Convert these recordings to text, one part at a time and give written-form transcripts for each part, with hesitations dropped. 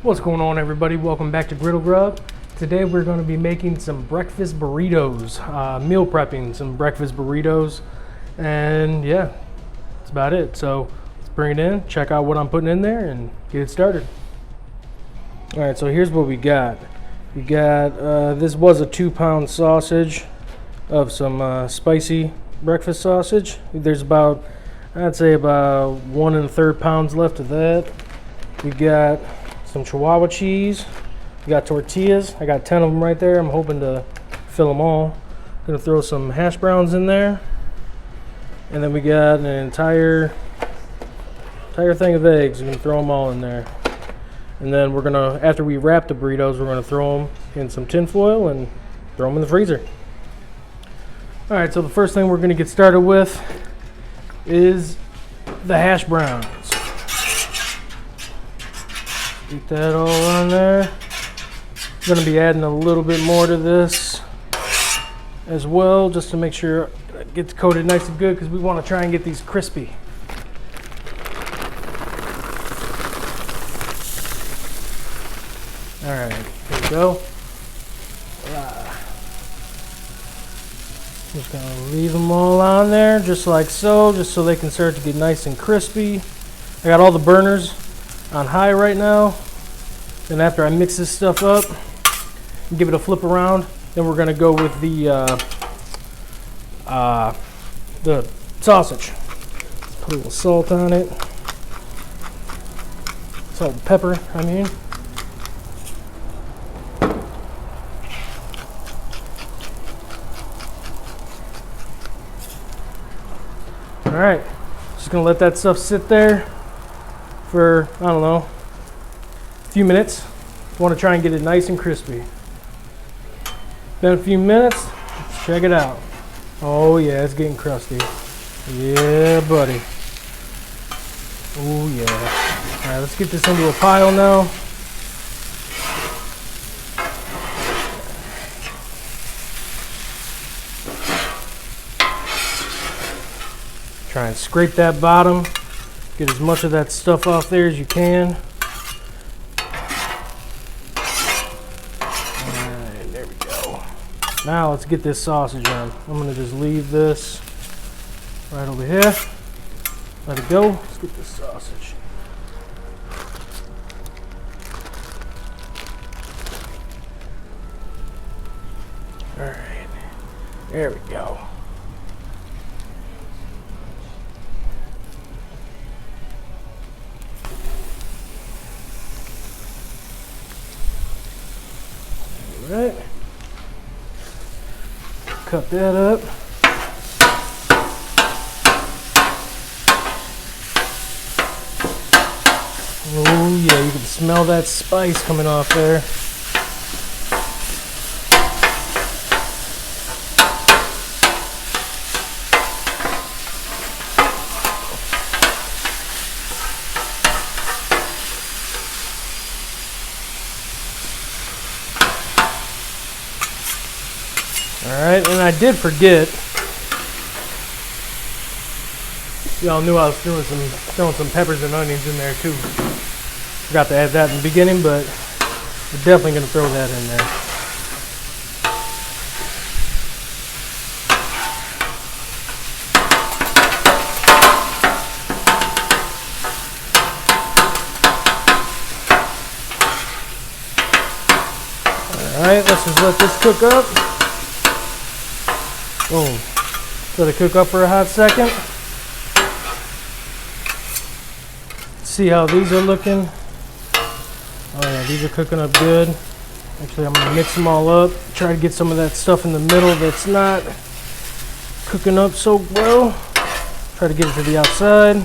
What's going on, everybody? Welcome back to Griddle Grub. Today we're going to be making some breakfast burritos, meal prepping some breakfast burritos, and yeah, that's about it. So let's bring it in, check out what I'm putting in there, and get it started. All right, so here's what we got. We got, this was a 2-pound sausage of some spicy breakfast sausage. There's about, I'd say about 1 1/3 pounds left of that. We got some Chihuahua cheese. We got tortillas. I got 10 of them right there. I'm hoping to fill them all. Gonna throw some hash browns in there. And then we got an entire thing of eggs. We're gonna throw them all in there. And then we're gonna, after we wrap the burritos, we're gonna throw them in some tin foil and throw them in the freezer. All right, so the first thing we're gonna get started with is the hash browns. Get that all on there. I'm going to be adding a little bit more to this as well, just to make sure it gets coated nice and good, because we want to try and get these crispy. All right, here we go. Just going to leave them all on there, just like so, just so they can start to get nice and crispy. I got all the burners on high right now. Then after I mix this stuff up and give it a flip around, then we're gonna go with the sausage. Put a little salt on it. Salt and pepper, I mean. All right, just gonna let that stuff sit there for, I don't know, a few minutes. Want to try and get it nice and crispy. Been a few minutes. Let's check it out. Oh yeah, it's getting crusty. Yeah, buddy. Oh yeah. All right, let's get this into a pile now. Try and scrape that bottom. Get as much of that stuff off there as you can. Alright, there we go. Now let's get this sausage on. I'm going to just leave this right over here. Let it go. Let's get this sausage. Alright, there we go. Right, cut that up. Oh yeah, you can smell that spice coming off there. Alright, and I did forget. Y'all knew I was throwing some peppers and onions in there too. Forgot to add that in the beginning, but we're definitely going to throw that in there. Alright, let's just let this cook up. Boom. Let it cook up for a hot second. See how these are looking. Oh yeah, these are cooking up good. Actually, I'm gonna mix them all up. Try to get some of that stuff in the middle that's not cooking up so well. Try to get it to the outside.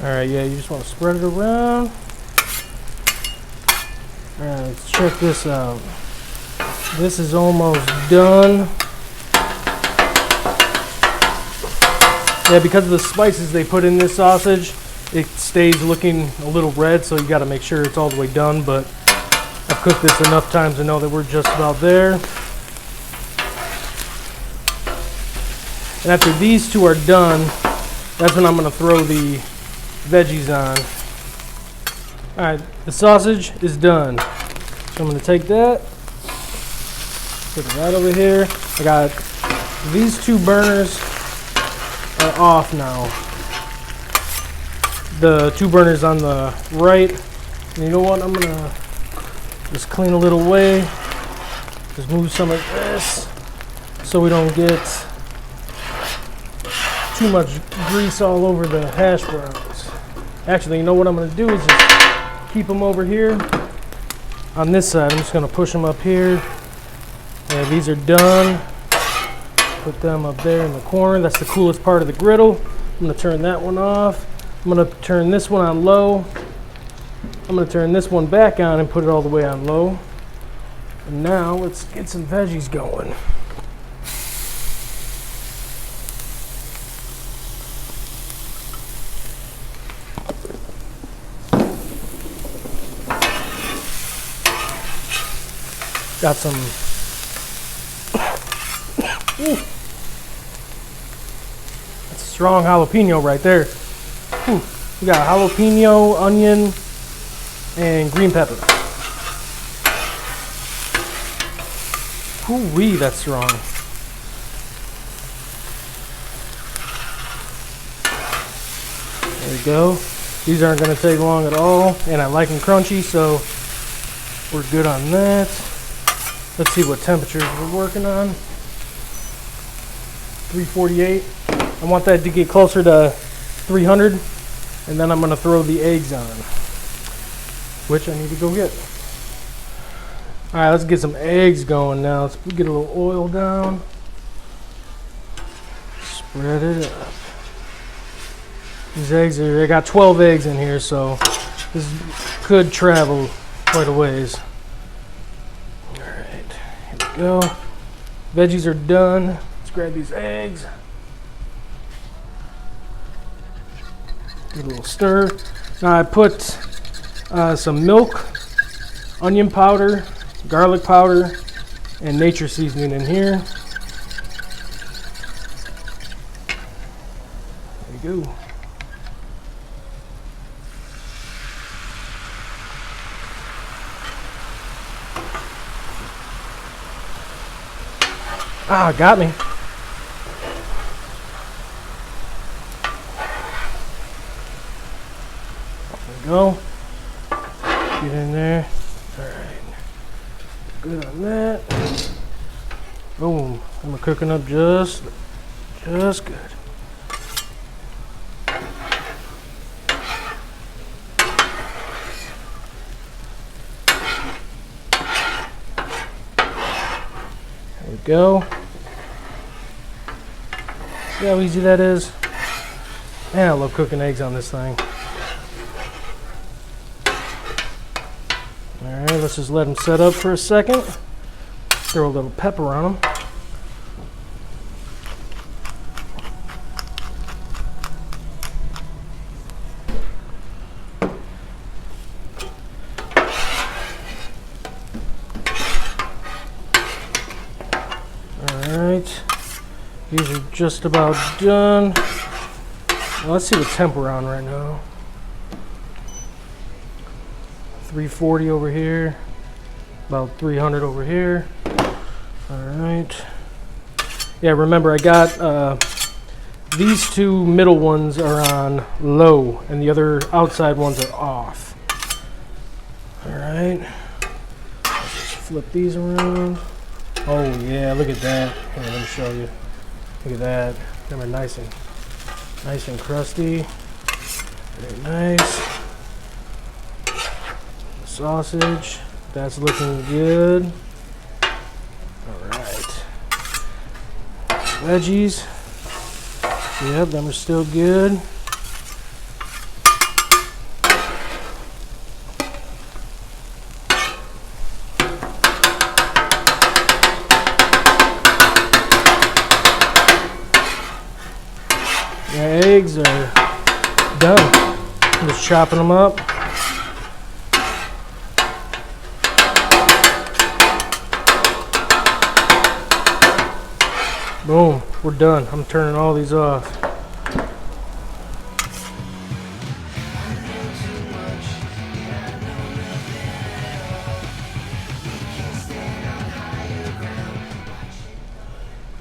Alright, yeah, you just want to spread it around. Alright, let's check this out. This is almost done. Yeah, because of the spices they put in this sausage, it stays looking a little red, so you got to make sure it's all the way done. But I've cooked this enough times to know that we're just about there. And after these two are done, that's when I'm going to throw the veggies on. Alright, the sausage is done. So I'm going to take that, put it right over here. I got these two burners are off now. The two burners on the right. And you know what? I'm going to just clean a little way. Just move some of this so we don't get too much grease all over the hash browns. Actually, you know what I'm going to do is just keep them over here on this side. I'm just going to push them up here. Yeah, these are done. Put them up there in the corner. That's the coolest part of the griddle. I'm going to turn that one off. I'm going to turn this one on low. I'm going to turn this one back on and put it all the way on low. And now let's get some veggies going. Got some, ooh, that's a strong jalapeno right there. Ooh, we got jalapeno, onion, and green pepper. Ooh-wee, that's strong. There we go. These aren't going to take long at all, and I like them crunchy, so we're good on that. Let's see what temperatures we're working on. 348. I want that to get closer to 300, and then I'm going to throw the eggs on, which I need to go get. All right, let's get some eggs going now. Let's get a little oil down. Spread it up. These eggs I got 12 eggs in here, so this could travel quite a ways. Go. Veggies are done. Let's grab these eggs. Give it a little stir. Now I put some milk, onion powder, garlic powder, and nature seasoning in here. There you go. Ah, got me. There we go. Get in there. All right. Good on that. Boom. I'm cooking up just good. There we go. See how easy that is? Man, I love cooking eggs on this thing. Alright, let's just let them set up for a second. Throw a little pepper on them. Alright. These are just about done. Well, let's see the temp we're on right now. 340 over here, about 300 over here. All right. Yeah, remember I got these two middle ones are on low and the other outside ones are off. All right. Let's just flip these around. Oh yeah, look at that. Here, let me show you. Look at that. They're nice and crusty. Very nice. The sausage, that's looking good. All right. Veggies. Yep, them are still good. The eggs are done. I'm just chopping them up. Boom, we're done. I'm turning all these off.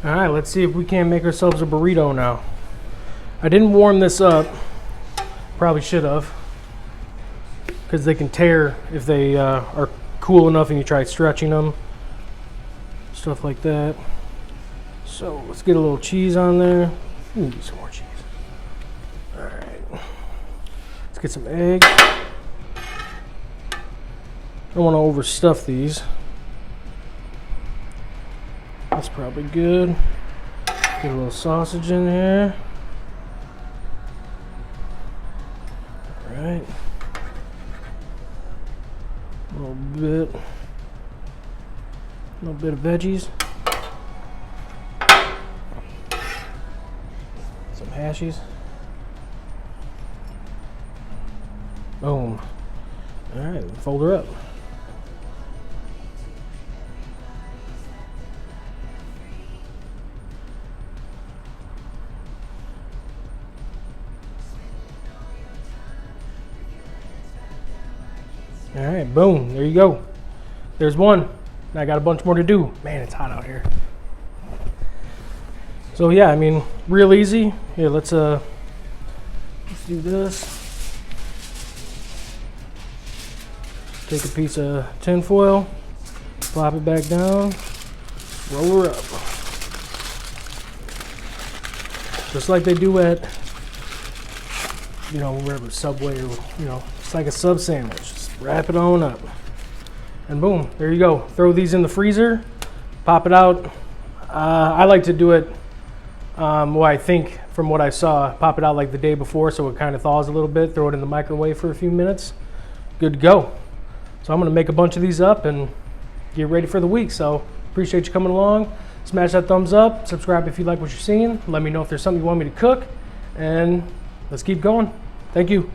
All right, let's see if we can't make ourselves a burrito now. I didn't warm this up. Probably should have, because they can tear if they are cool enough and you try stretching them. Stuff like that. So let's get a little cheese on there. Ooh, some more cheese. All right. Let's get some egg. I don't want to overstuff these. That's probably good. Get a little sausage in here. All right. A little bit of veggies. Some hashies. Boom. All right, fold her up. All right, boom, there you go. There's one. I got a bunch more to do. Man, it's hot out here. So yeah, I mean, real easy. Here, let's do this. Take a piece of tin foil, plop it back down, roll her up. Just like they do at, wherever, Subway, or, it's like a sub sandwich. Just wrap it on up. And boom, there you go. Throw these in the freezer, pop it out. I like to do it, well, I think from what I saw, pop it out like the day before so it kind of thaws a little bit, throw it in the microwave for a few minutes. Good to go. So I'm gonna make a bunch of these up and get ready for the week. So appreciate you coming along. Smash that thumbs up, subscribe if you like what you're seeing. Let me know if there's something you want me to cook, and let's keep going. Thank you.